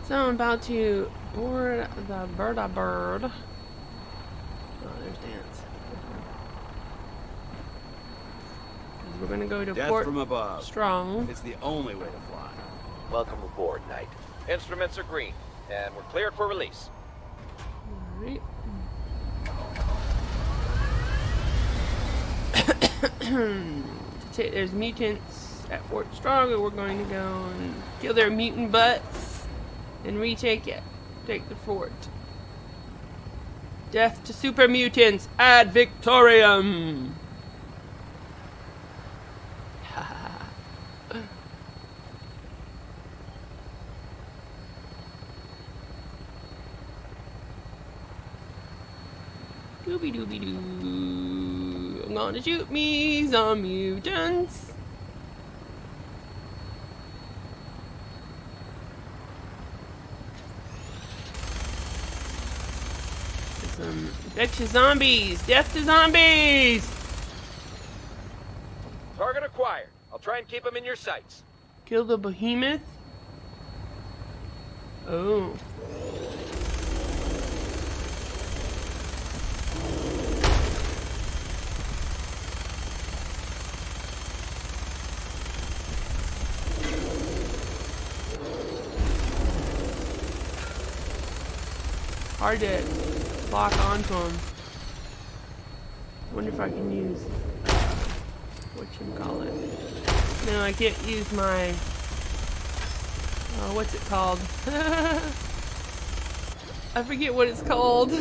So I'm about to board the bird. Oh, there's Dance. We're gonna go to Death Port from above. Strong. It's the only way to fly. Welcome aboard, Knight. Instruments are green, and we're cleared for release. Alright. There's mutants at Fort Strong, and we're going to go and kill their mutant butts and retake it. Take the fort. Death to super mutants ad victoriam. Dooby dooby doo. I'm gonna shoot me some mutants. Some infectious zombies. Death to zombies. Target acquired. I'll try and keep them in your sights. Kill the Behemoth. Oh. Hard to lock onto him. Wonder if I can use whatchamacallit. No, I can't use my what's it called? I forget what it's called.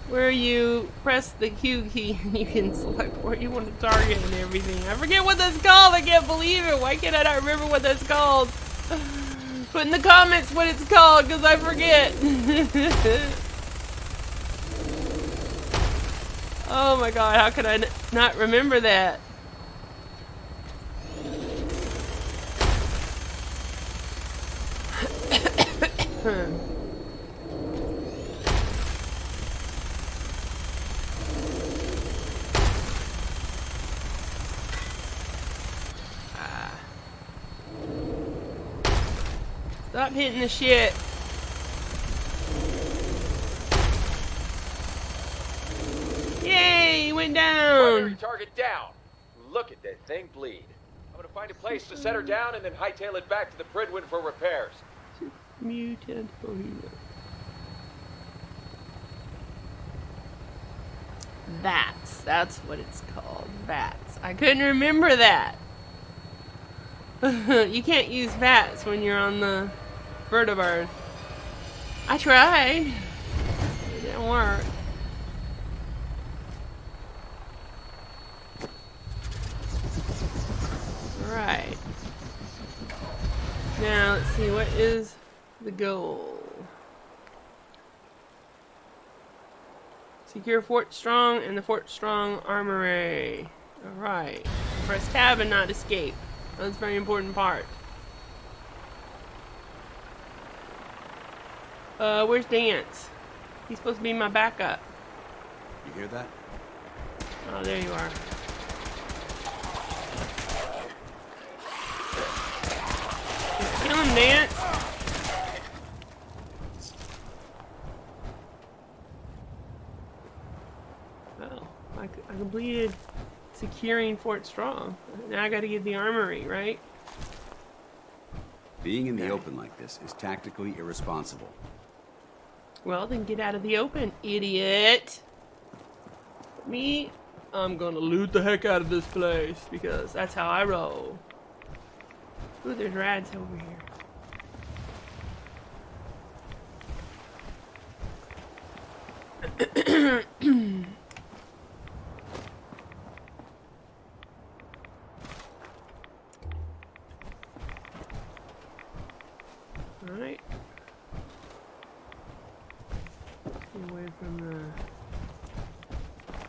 Where you press the Q key and you can select where you want to target and everything. I forget what that's called. I can't believe it. Why can't I not remember what that's called? Put in the comments what it's called, because I forget. Oh my god, how could I not remember that? Stop hitting the shit. Yay, he went down. Primary target down. Look at that thing bleed. I'm gonna find a place to set her down and then hightail it back to the Pridwin for repairs. Mutant Behemoth. That's what it's called. VATS. I couldn't remember that. You can't use VATS when you're on the vertibird. I tried. It didn't work. Alright. Now let's see, what is the goal? Secure Fort Strong and the Fort Strong Armory. Alright. Press tab and not escape. That's a very important part. Where's Dance? He's supposed to be my backup. You hear that? Oh, there you are. Kill him, Dance. Well, I completed securing Fort Strong. Now I gotta get the armory, right? Being in the open like this is tactically irresponsible. Well, then get out of the open, idiot. Me, I'm gonna loot the heck out of this place because that's how I roll. Ooh, there's rads over here. Alright. Get away from the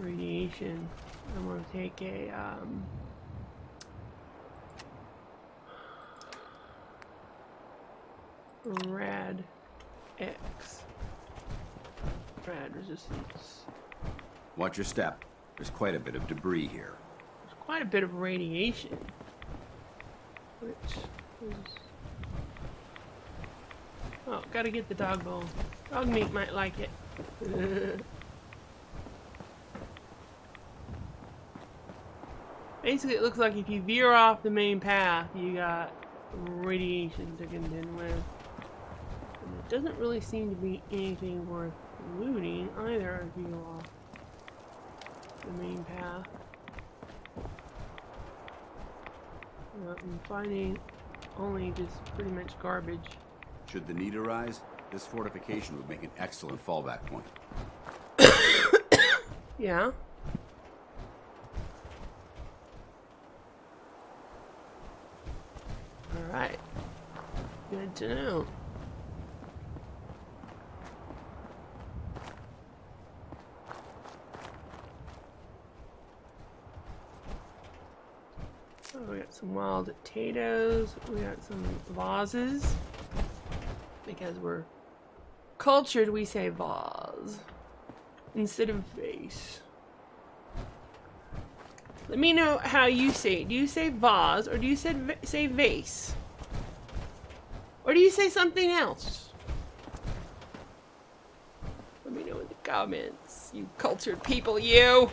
radiation. I'm gonna take a Rad X. Rad resistance. Watch your step. There's quite a bit of debris here. There's quite a bit of radiation. Which is gotta get the dog bone. Dog meat might like it. Basically, it looks like if you veer off the main path, you got radiation to contend with. And it doesn't really seem to be anything worth looting either if you go off the main path. I'm finding only just pretty much garbage. Should the need arise, this fortification would make an excellent fallback point. Yeah. Alright. Good to know. Oh, we got some wild potatoes. We got some vases. Because we're cultured, we say vase instead of vase. Let me know how you say it. Do you say vase or do you say vase? Or do you say something else? Let me know in the comments, you cultured people, you!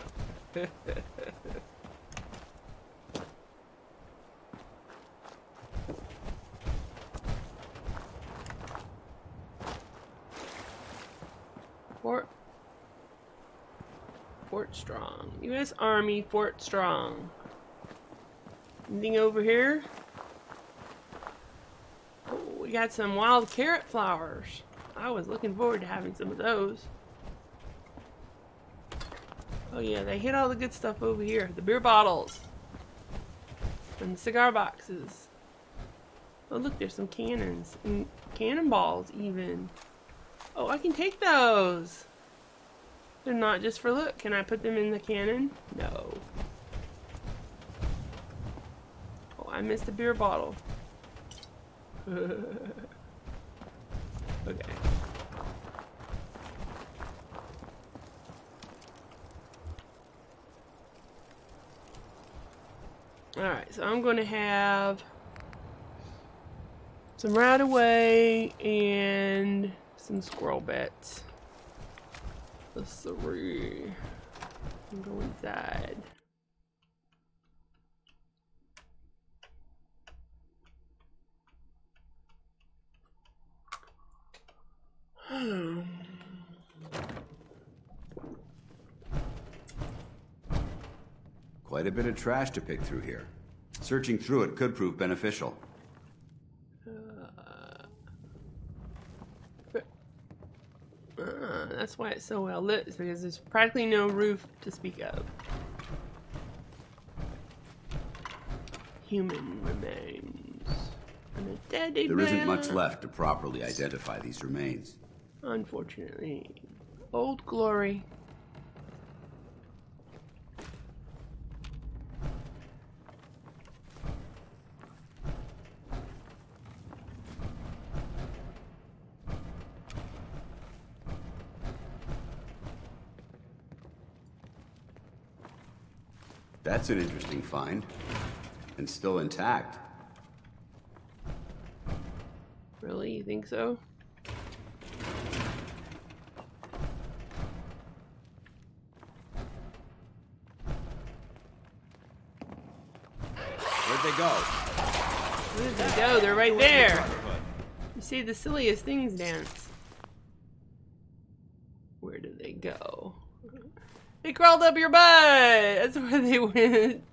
Fort Strong. U.S. Army, Fort Strong. Anything over here? Oh, we got some wild carrot flowers. I was looking forward to having some of those. Oh yeah, they hit all the good stuff over here. The beer bottles. And the cigar boxes. Oh look, there's some cannons. And cannonballs even. Oh, I can take those. They're not just for look. Can I put them in the cannon? No. Oh, I missed a beer bottle. Okay. Alright, so I'm going to have some right away and some squirrel bits. Let's see. Go inside. Quite a bit of trash to pick through here. Searching through it could prove beneficial. That's why it's so well lit, is because there's practically no roof to speak of. Human remains. And a teddy bear. There isn't much left to properly identify these remains. Unfortunately. Old glory. That's an interesting find. And still intact. Really? You think so? Where'd they go? Where did they go? They're right there. You see the silliest things dance. Where did they go? They crawled up your butt! That's where they went.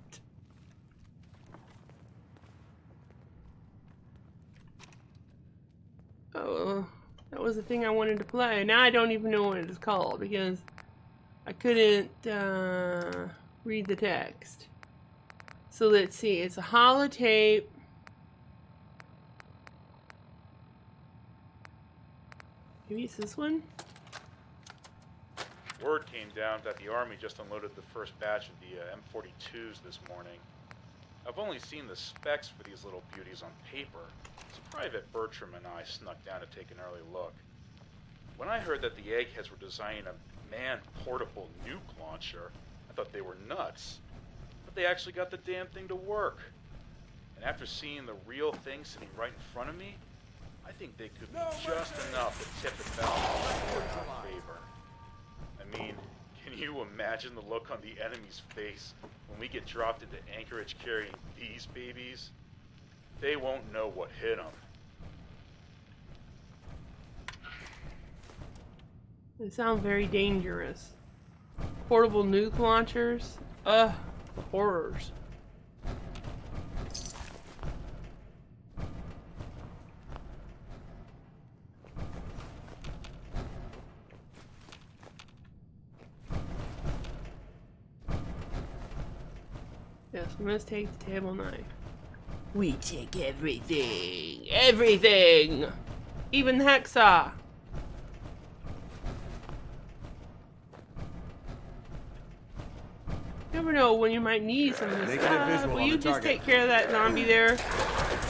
Oh, that was the thing I wanted to play. Now I don't even know what it is called because I couldn't read the text. So let's see. It's a holotape. Maybe it's this one? Word came down that the Army just unloaded the first batch of the M42s this morning. I've only seen the specs for these little beauties on paper, so Private Bertram and I snuck down to take an early look. When I heard that the eggheads were designing a man-portable nuke launcher, I thought they were nuts. But they actually got the damn thing to work. And after seeing the real thing sitting right in front of me, I think they could be just enough to tip the balance in our favor. I mean, can you imagine the look on the enemy's face when we get dropped into anchorage carrying these babies? They won't know what hit them. They sound very dangerous. Portable nuke launchers? The horrors. Yes, we must take the table knife. We take everything! Everything! Even the hacksaw! You never know when you might need some of this stuff. Will you just take care of that zombie there,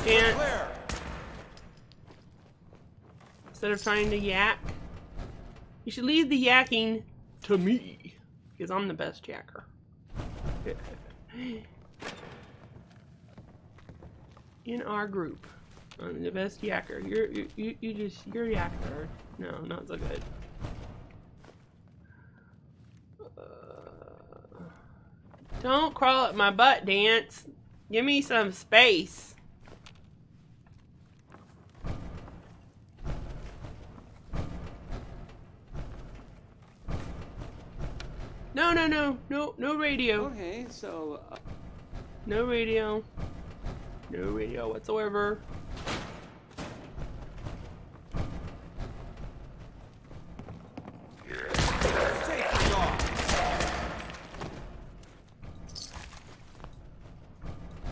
Dan? Instead of trying to yak? You should leave the yakking to me, because I'm the best yacker. In our group, I'm the best yacker. You're yacker. No, not so good. Don't crawl up my butt, Dance. Give me some space. No radio. Okay, so... No radio. No radio whatsoever.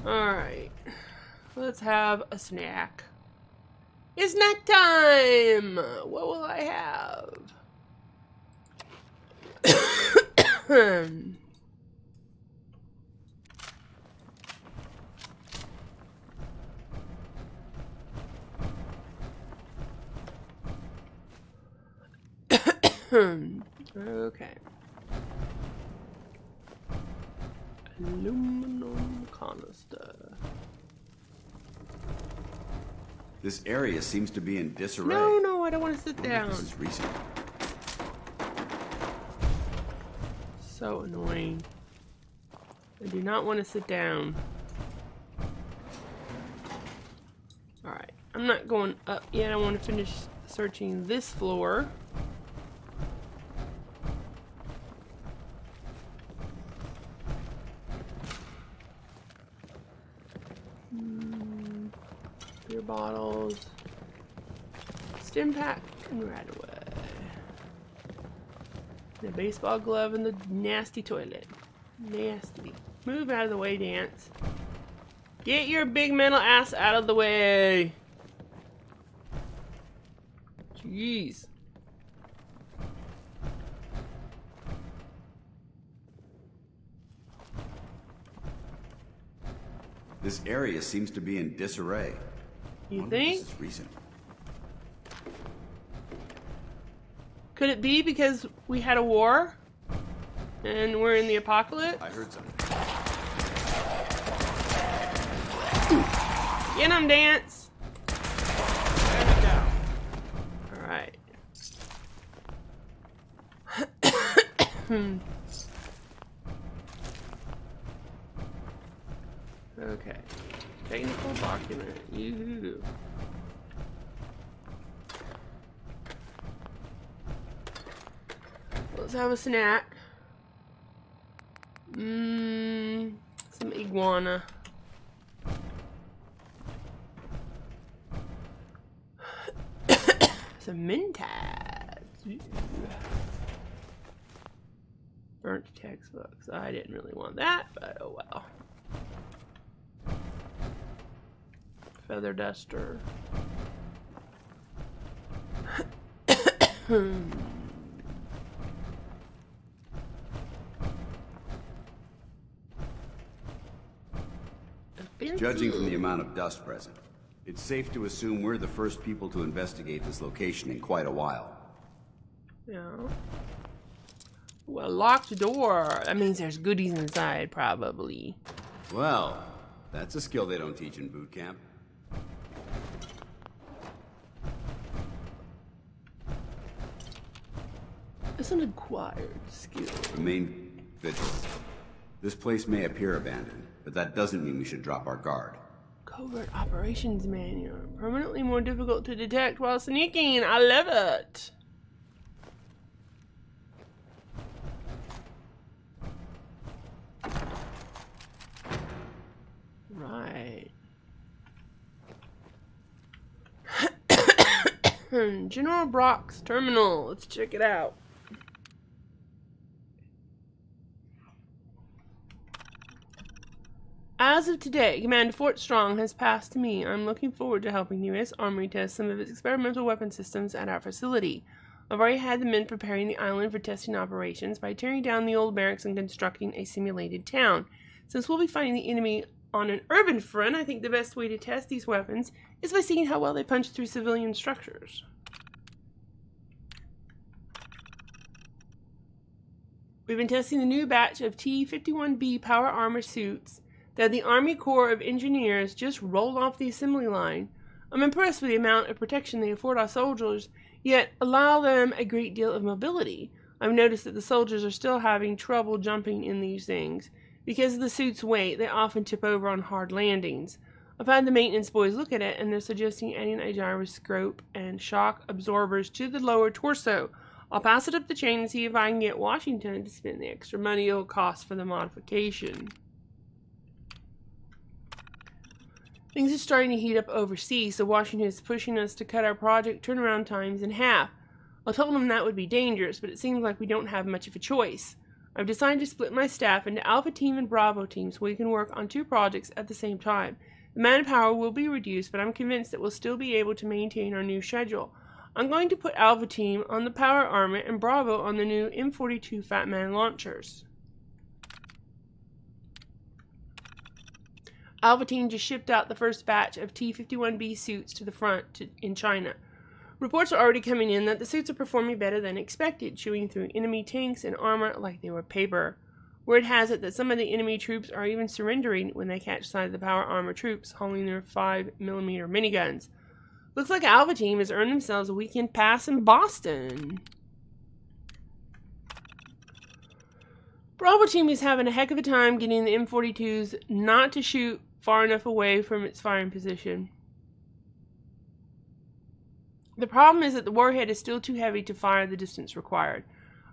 Alright. Let's have a snack. It's snack time! What will I have? Okay. Aluminum canister. This area seems to be in disarray. No, I don't want to sit down. This is recent. So annoying. I do not want to sit down. Alright, I'm not going up yet. I want to finish searching this floor. Beer bottles. Stim pack and right away. The baseball glove and the nasty toilet. Nasty. Move out of the way, Dance. Get your big metal ass out of the way. Jeez. This area seems to be in disarray. You think? This is recent. Could it be because we had a war? And we're in the apocalypse? I heard something. Get him, Dance! Alright. Okay. Technical document. Yoo-hoo. Let's have a snack. Some iguana. Some mentats. Burnt textbooks. I didn't really want that, but oh well. Feather duster. Judging from the amount of dust present, it's safe to assume we're the first people to investigate this location in quite a while. Yeah. Well, locked door. That means there's goodies inside, probably. Well, that's a skill they don't teach in boot camp. It's an acquired skill. Remain vigilant. This place may appear abandoned, but that doesn't mean we should drop our guard. Covert operations manual. Permanently more difficult to detect while sneaking. I love it. Right. General Brock's terminal. Let's check it out. As of today, Command Fort Strong has passed to me. I'm looking forward to helping the U.S. Army test some of its experimental weapon systems at our facility. I've already had the men preparing the island for testing operations by tearing down the old barracks and constructing a simulated town. Since we'll be fighting the enemy on an urban front, I think the best way to test these weapons is by seeing how well they punch through civilian structures. We've been testing the new batch of T-51B power armor suits that the Army Corps of Engineers just rolled off the assembly line. I'm impressed with the amount of protection they afford our soldiers, yet allow them a great deal of mobility. I've noticed that the soldiers are still having trouble jumping in these things. Because of the suit's weight, they often tip over on hard landings. I've had the maintenance boys look at it, and they're suggesting adding a gyroscope and shock absorbers to the lower torso. I'll pass it up the chain and see if I can get Washington to spend the extra money it'll cost for the modification. Things are starting to heat up overseas, so Washington is pushing us to cut our project turnaround times in half. I told him that would be dangerous, but it seems like we don't have much of a choice. I've decided to split my staff into Alpha Team and Bravo Team so we can work on 2 projects at the same time. The manpower will be reduced, but I'm convinced that we'll still be able to maintain our new schedule. I'm going to put Alpha Team on the power armor and Bravo on the new M42 Fat Man launchers. Alpha Team just shipped out the first batch of T-51B suits to the front in China. Reports are already coming in that the suits are performing better than expected, chewing through enemy tanks and armor like they were paper. Word has it that some of the enemy troops are even surrendering when they catch sight of the power armor troops hauling their 5mm miniguns. Looks like Alpha Team has earned themselves a weekend pass in Boston. Bravo Team is having a heck of a time getting the M42s not to shoot far enough away from its firing position. The problem is that the warhead is still too heavy to fire the distance required.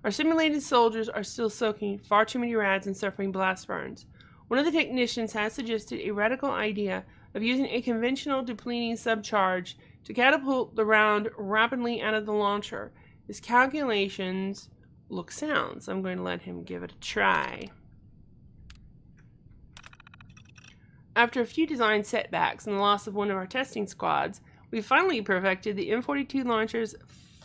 Our simulated soldiers are still soaking far too many rads and suffering blast burns. One of the technicians has suggested a radical idea of using a conventional depleting subcharge to catapult the round rapidly out of the launcher. His calculations look sound, so I'm going to let him give it a try. After a few design setbacks and the loss of one of our testing squads, we finally perfected the M42 launcher's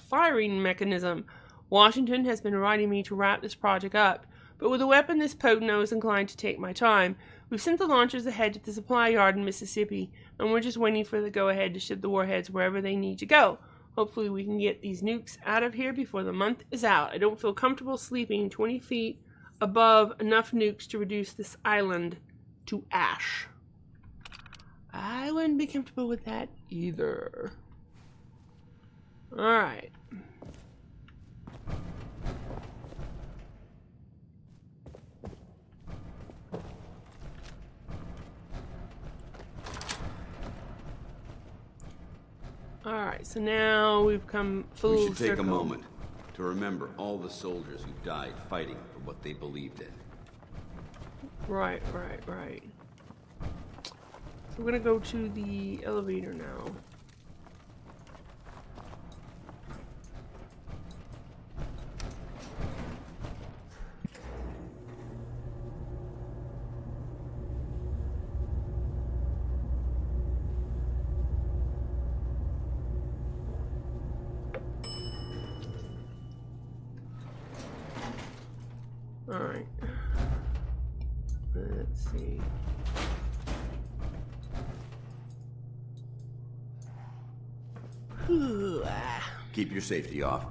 firing mechanism. Washington has been writing me to wrap this project up, but with a weapon this potent I was inclined to take my time. We've sent the launchers ahead to the supply yard in Mississippi, and we're just waiting for the go-ahead to ship the warheads wherever they need to go. Hopefully we can get these nukes out of here before the month is out. I don't feel comfortable sleeping 20 feet above enough nukes to reduce this island to ash. I wouldn't be comfortable with that either. Alright. Alright, so now we've come full circle. We should take a moment to remember all the soldiers who died fighting for what they believed in. Right. So we're gonna go to the elevator now. Alright. Let's see. Keep your safety off.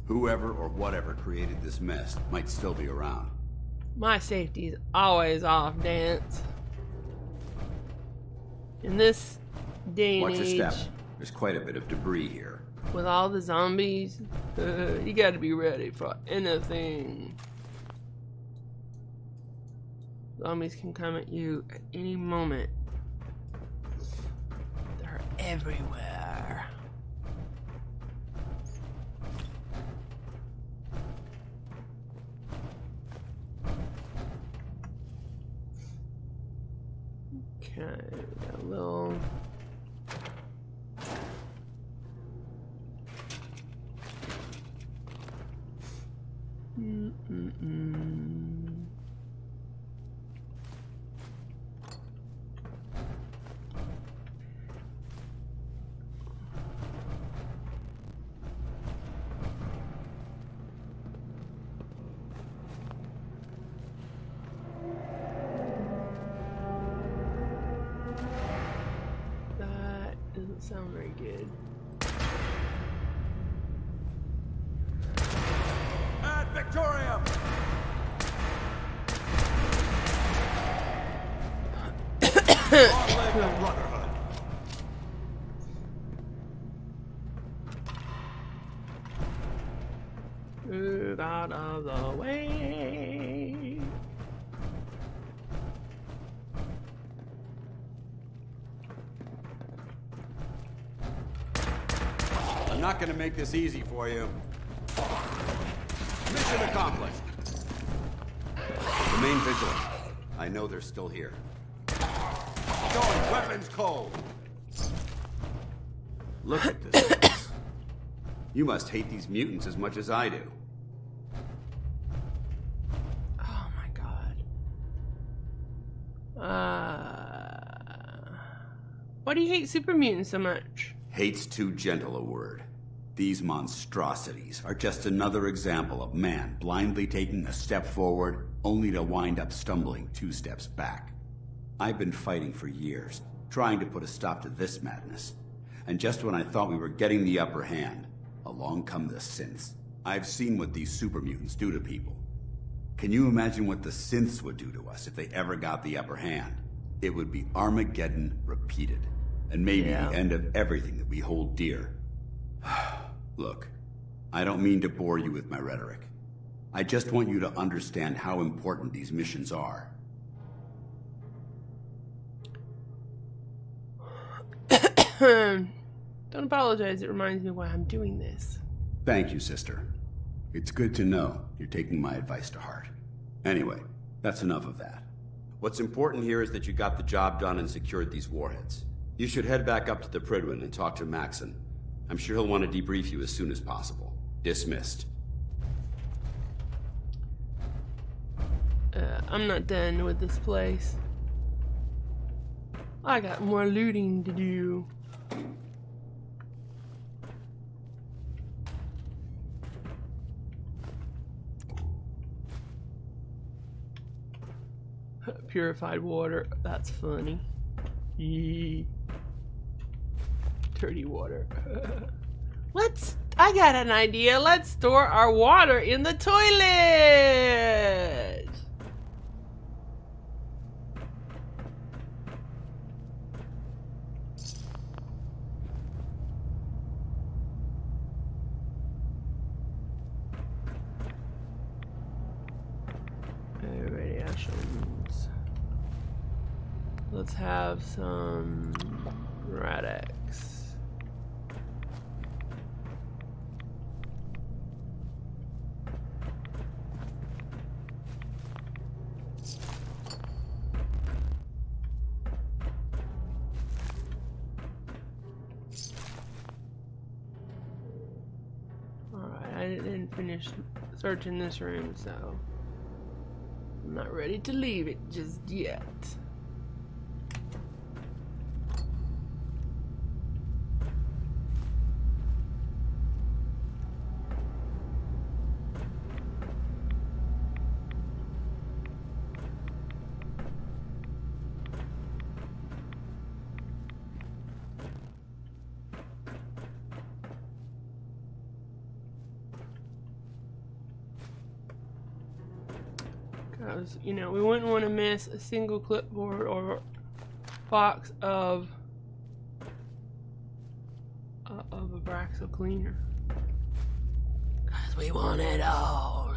Whoever or whatever created this mess might still be around. My safety's always off, Dance. In this day and age. Watch your step. There's quite a bit of debris here. With all the zombies, you gotta be ready for anything. Zombies can come at you at any moment. They're everywhere. Okay, we got a little... That doesn't sound very good. Ad Victoriam! Long-legged brotherhood. Move out of the way. I'm not gonna make this easy for you. Mission accomplished. Remain vigilant. I know they're still here. Going weapons cold. Look at this place. You must hate these mutants as much as I do. Oh my god. Why do you hate super mutants so much? Hate's too gentle a word. These monstrosities are just another example of man blindly taking a step forward, only to wind up stumbling 2 steps back. I've been fighting for years, trying to put a stop to this madness. And just when I thought we were getting the upper hand, along come the synths. I've seen what these super mutants do to people. Can you imagine what the synths would do to us if they ever got the upper hand? It would be Armageddon repeated, and maybe the end of everything that we hold dear. Look, I don't mean to bore you with my rhetoric. I just want you to understand how important these missions are. Don't apologize, it reminds me why I'm doing this. Thank you, sister. It's good to know you're taking my advice to heart. Anyway, that's enough of that. What's important here is that you got the job done and secured these warheads. You should head back up to the Prydwen and talk to Maxon. I'm sure he'll want to debrief you as soon as possible. Dismissed. I'm not done with this place. I got more looting to do. Purified water, that's funny. Yee. Dirty water. I got an idea. Let's store our water in the toilet. Radiations. Let's have some Rad-X. Alright, I didn't finish searching this room, so I'm not ready to leave it just yet. Because, you know, we wouldn't want to miss a single clipboard or box of for axle cleaner. Cause we want it all.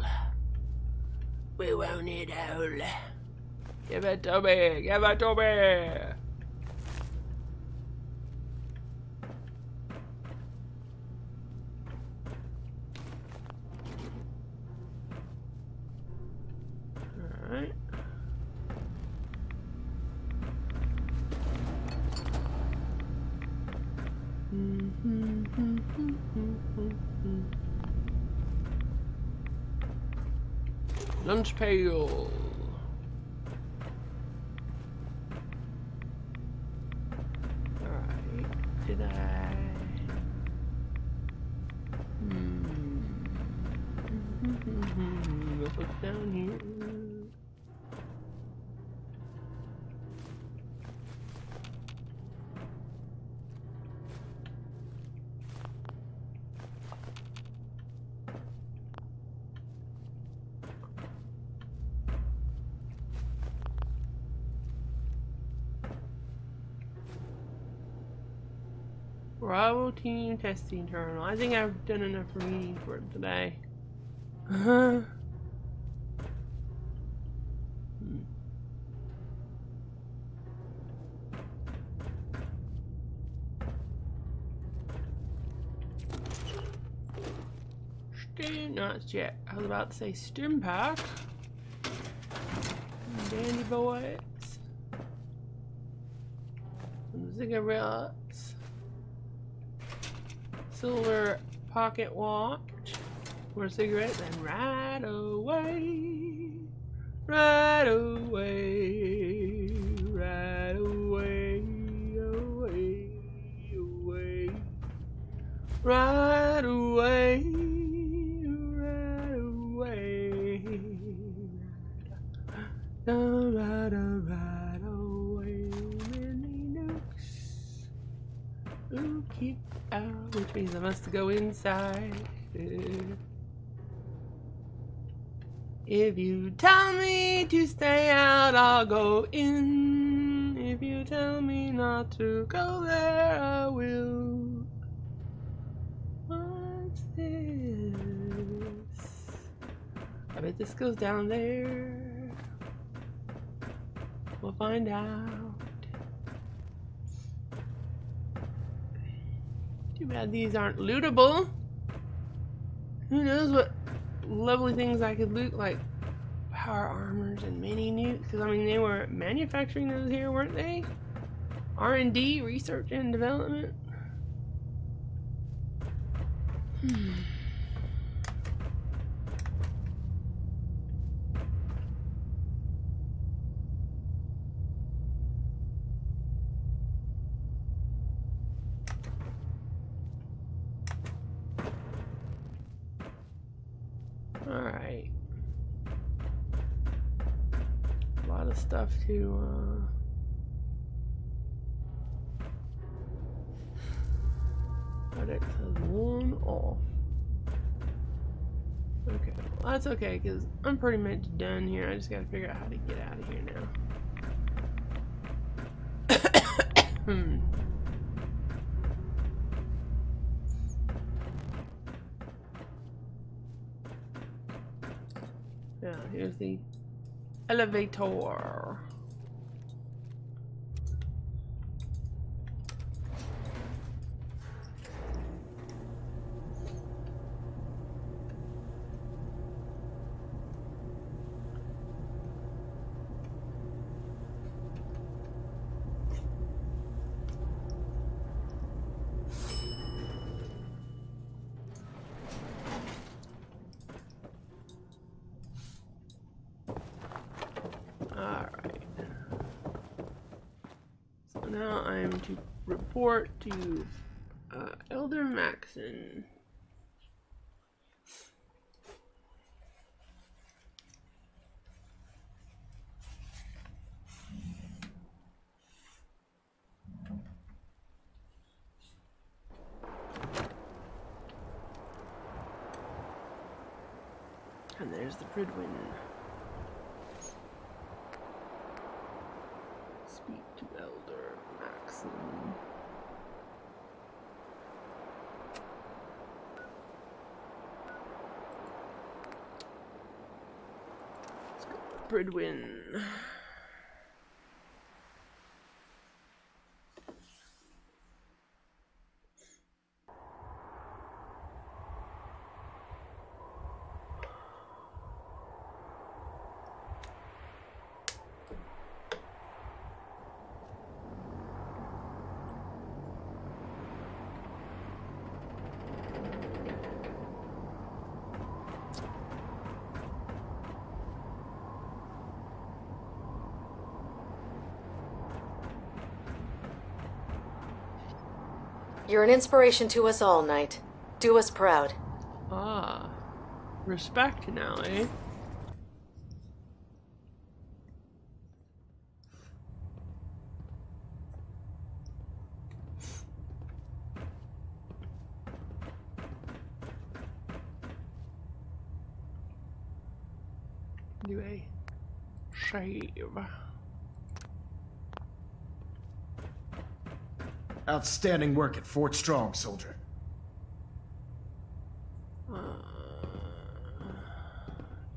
We want it all. Give it to me. Give it to me. Alright. Lunch pail. Alright. Did I? Let's look down here. Bravo team testing terminal. I think I've done enough reading for today. Not yet. I was about to say stim pack. Dandy boys. Some cigarettes. Silver pocket watch. For cigarettes and right away. Right away. Right away. Away. Away. Right away. Right away, many nooks. Ooh, keep out, which means I must go inside. If you tell me to stay out, I'll go in. If you tell me not to go there, I will. What's this? I bet this goes down there. We'll find out. Too bad these aren't lootable. Who knows what lovely things I could loot, like power armors and mini nukes. Because, I mean, they were manufacturing those here, weren't they? R&D, research and development. Alright. A lot of stuff to, Codex has one off. Okay, well that's okay, because I'm pretty much done here. I just gotta figure out how to get out of here now. Yeah, here's the elevator. Now I'm to report to Elder Maxon. And there's the Pridwin. Speak to Elder Maxon. Bridwin. You're an inspiration to us all, Knight. Do us proud. Ah. Respect now, eh? Do a save. Outstanding work at Fort Strong, soldier. It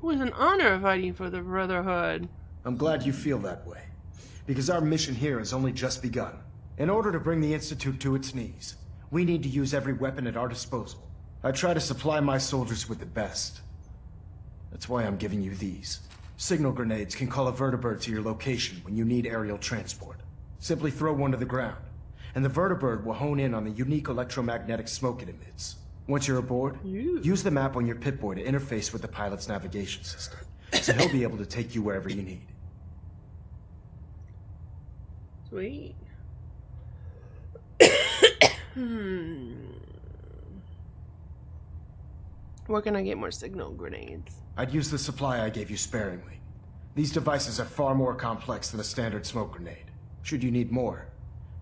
was an honor fighting for the Brotherhood. I'm glad you feel that way, because our mission here has only just begun. In order to bring the Institute to its knees, we need to use every weapon at our disposal. I try to supply my soldiers with the best. That's why I'm giving you these. Signal grenades can call a vertibird to your location when you need aerial transport. Simply throw one to the ground, and the vertibird will hone in on the unique electromagnetic smoke it emits. Once you're aboard, use the map on your Pip-Boy to interface with the pilot's navigation system, so he'll be able to take you wherever you need. Sweet. Where can I get more signal grenades? I'd use the supply I gave you sparingly. These devices are far more complex than a standard smoke grenade. Should you need more,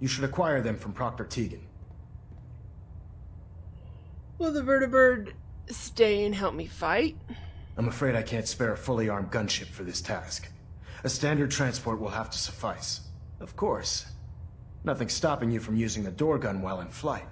you should acquire them from Proctor Tegan. Will the vertibird stay and help me fight? I'm afraid I can't spare a fully armed gunship for this task. A standard transport will have to suffice. Of course, nothing stopping you from using the door gun while in flight.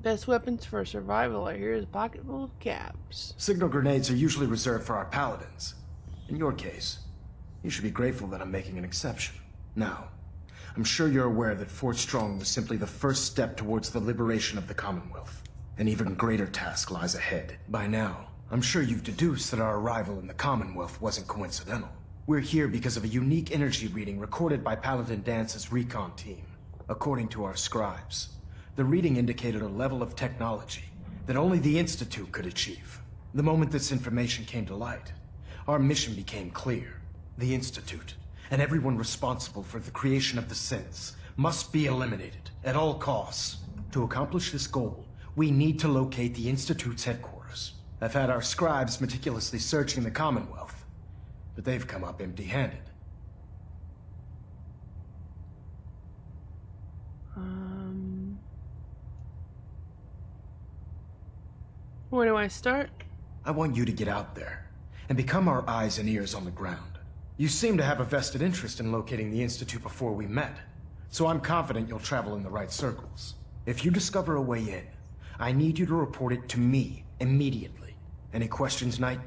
Best weapons for survival, I hear, is a pocket full of caps. Signal grenades are usually reserved for our paladins. In your case, you should be grateful that I'm making an exception. Now, I'm sure you're aware that Fort Strong was simply the first step towards the liberation of the Commonwealth. An even greater task lies ahead. By now, I'm sure you've deduced that our arrival in the Commonwealth wasn't coincidental. We're here because of a unique energy reading recorded by Paladin Dance's recon team. According to our scribes, the reading indicated a level of technology that only the Institute could achieve. The moment this information came to light, our mission became clear. The Institute, and everyone responsible for the creation of the synths, must be eliminated at all costs. To accomplish this goal, we need to locate the Institute's headquarters. I've had our scribes meticulously searching the Commonwealth, but they've come up empty-handed. Where do I start? I want you to get out there and become our eyes and ears on the ground. You seem to have a vested interest in locating the Institute before we met, so I'm confident you'll travel in the right circles. If you discover a way in, I need you to report it to me immediately. Any questions, Knight?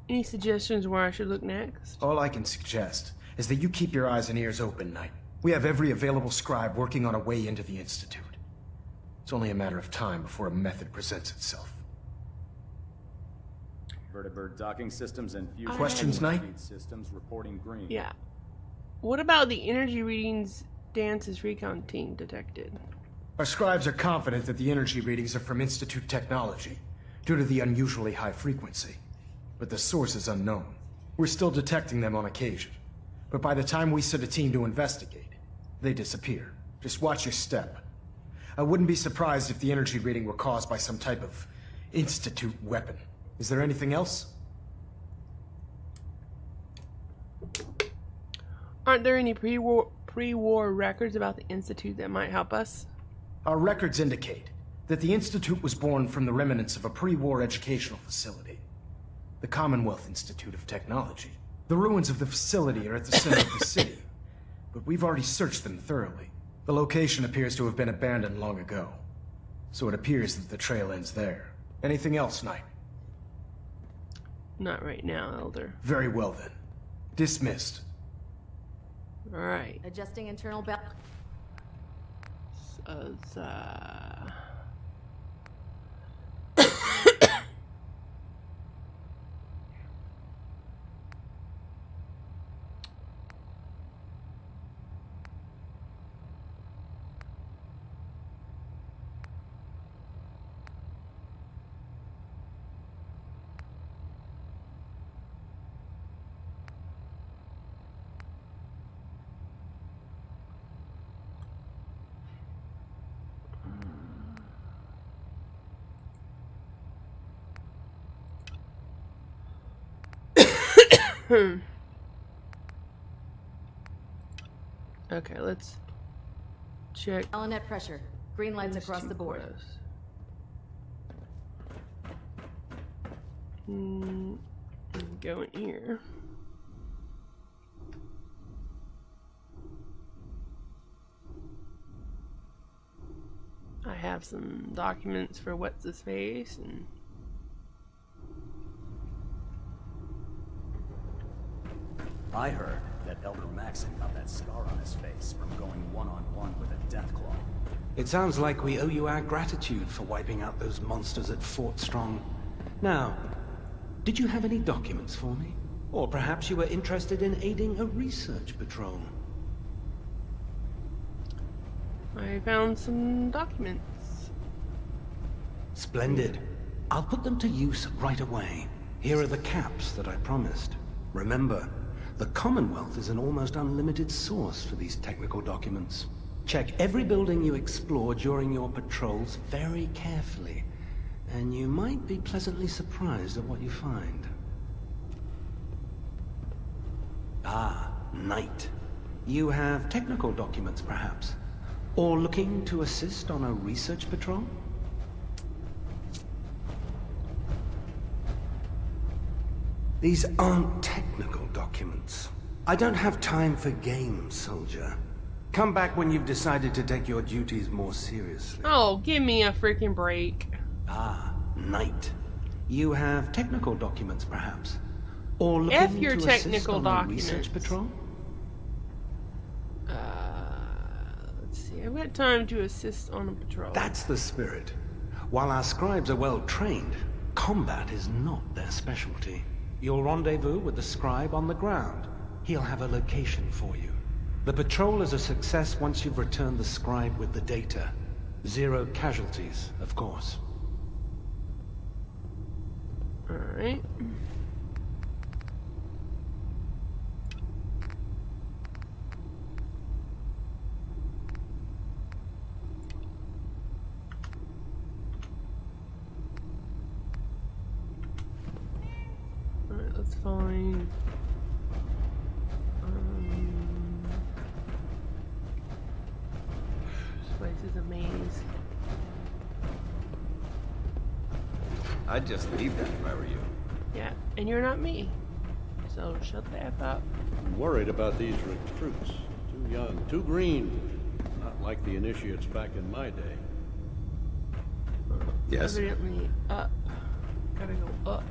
Any suggestions where I should look next? All I can suggest is that you keep your eyes and ears open, Knight. We have every available scribe working on a way into the Institute. It's only a matter of time before a method presents itself. Vertibird docking systems and fusion Questions, Knight? systems reporting green. Yeah. What about the energy readings Dance's recon team detected? Our scribes are confident that the energy readings are from Institute technology, due to the unusually high frequency. But the source is unknown. We're still detecting them on occasion. But by the time we send a team to investigate, they disappear. Just watch your step. I wouldn't be surprised if the energy reading were caused by some type of Institute weapon. Is there anything else? Aren't there any pre-war records about the Institute that might help us? Our records indicate that the Institute was born from the remnants of a pre-war educational facility, the Commonwealth Institute of Technology. The ruins of the facility are at the center of the city, but we've already searched them thoroughly. The location appears to have been abandoned long ago, so it appears that the trail ends there. Anything else, Knight? Not right now, Elder. Very well then. Dismissed. Alright. Adjusting internal belt. Okay, let's check. Net pressure. Green lights across the board. Go in here. I have some documents for what's his face and I heard that Elder Maxon got that scar on his face from going one-on-one with a Deathclaw. It sounds like we owe you our gratitude for wiping out those monsters at Fort Strong. Now, did you have any documents for me? Or perhaps you were interested in aiding a research patrol? I found some documents. Splendid. I'll put them to use right away. Here are the caps that I promised. Remember, the Commonwealth is an almost unlimited source for these technical documents. Check every building you explore during your patrols very carefully, and you might be pleasantly surprised at what you find. Ah, Knight. You have technical documents, perhaps? Or looking to assist on a research patrol? These aren't technical documents. I don't have time for games, soldier. Come back when you've decided to take your duties more seriously. Oh, give me a freaking break. Ah, Knight. You have technical documents, perhaps? Or looking F your to technical assist on documents. a research patrol? Let's see. I've got time to assist on a patrol. That's the spirit. While our scribes are well trained, combat is not their specialty. You'll rendezvous with the scribe on the ground. He'll have a location for you. The patrol is a success once you've returned the scribe with the data. 0 casualties, of course. Alright. Alright, let's find... this place is a maze. I'd just leave that if I were you. Yeah, and you're not me. So shut the F up. I'm worried about these recruits. Too young, too green. Not like the initiates back in my day. Yes? Evidently up. Gotta go up.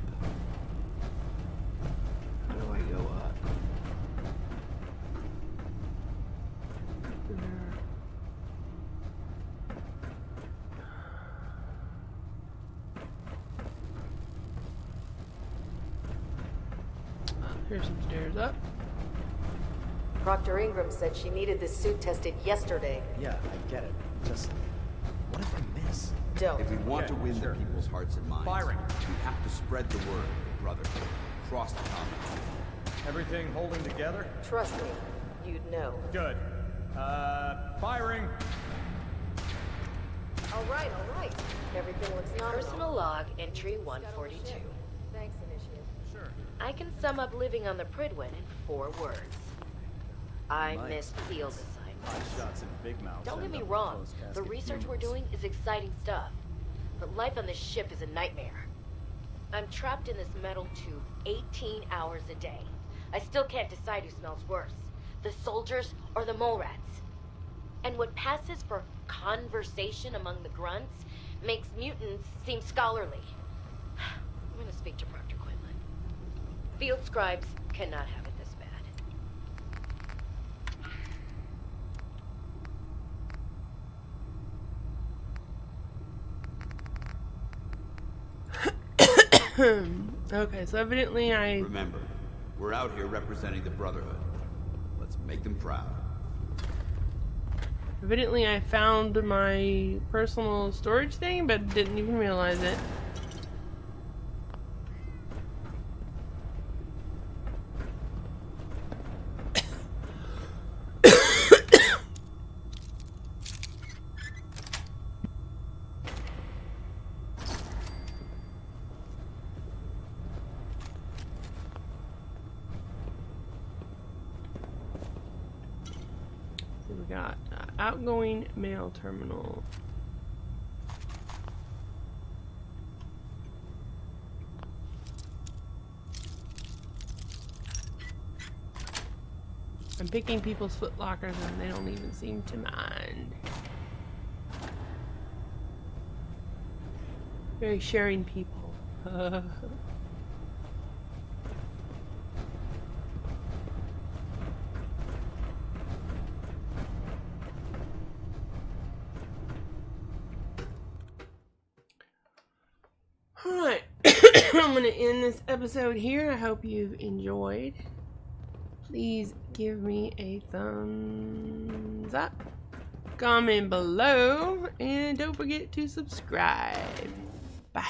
How do I go up? There. Here's some stairs up. Proctor Ingram said she needed this suit tested yesterday. Yeah, I get it. Just, what if I miss? Don't. If we want to win the people's hearts and minds, Firing. we have to spread the word, brotherhood, across the common. Everything holding together? Trust me, you'd know. Good. Firing. All right. Everything looks nominal. Personal log, entry 142. Thanks, Initiate. Sure. I can sum up living on the Pridwen in 4 words. I Nice. miss field Hot assignments. shots and big mouths. Don't get end me up in wrong, closed the casket research we're funerals. doing is exciting stuff. but life on this ship is a nightmare. I'm trapped in this metal tube 18 hours a day. I still can't decide who smells worse, the soldiers or the mole rats. And what passes for conversation among the grunts makes mutants seem scholarly. I'm gonna speak to Proctor Quinlan. Field scribes cannot have it this bad. Okay, so evidently Remember, we're out here representing the Brotherhood. Let's make them proud. Evidently I found my personal storage thing, but didn't even realize it. We got outgoing mail terminal. I'm picking people's foot lockers and they don't even seem to mind. Very sharing people. Alright, I'm going to end this episode here. I hope you've enjoyed. Please give me a thumbs up, comment below, and don't forget to subscribe. Bye.